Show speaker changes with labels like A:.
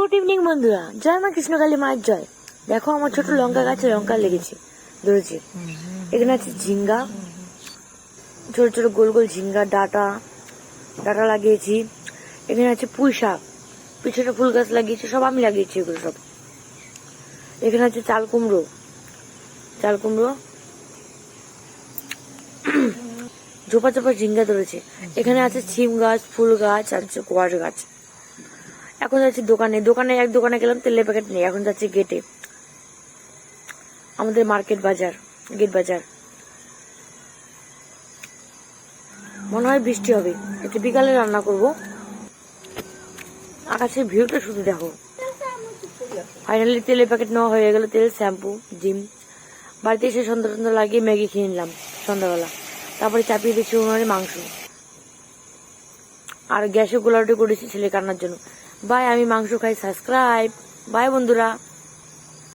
A: Good evening বন্ধুরা, জয় মা কৃষ্ণকালী মায়ের জয়। দেখো আমার ছোট লঙ্কা গাছে লঙ্কা লেগেছে, ধরেছে। এখানে আছে ঝিঙ্গা, ছোট ছোট গোল গোল ঝিঙ্গা ডাটা ডাটা লাগিয়েছি। এখানে আছে পুঁই শাক, পিছনে ফুল গাছ লাগিয়েছি, সব আমি লাগিয়েছি এগুলো সব। এখানে আছে চাল কুমড়ো ঝোপা ঝোপা ঝিঙ্গা ধরেছে। এখানে আছে ছিম গাছ, ফুল গাছ আর কোয়াশ গাছ। এখন যাচ্ছি দোকানে এক দোকানে গেলাম, তেলের প্যাকেট নেই। এখন যাচ্ছি গেটে, আমাদের গেট বাজার। মনে হয় বৃষ্টি হবে, একটু বিকালে রান্না করব। আকাশের ভিউটা শুধু দেখো। ফাইনালি তেলের প্যাকেট নেওয়া হয়ে গেল, তেল, শ্যাম্পু, ডিম। বাড়িতে এসে সন্ধ্যা লাগিয়ে ম্যাগি খেয়ে নিলাম সন্ধ্যাবেলা। তারপরে চাপিয়ে দিচ্ছি উনুনে মাংস, আর গ্যাসে গোলাটি করেছি ছেলে কান্নার জন্য। বাই, আমি মাংস খাই। সাবস্ক্রাইব। বাই বন্ধুরা।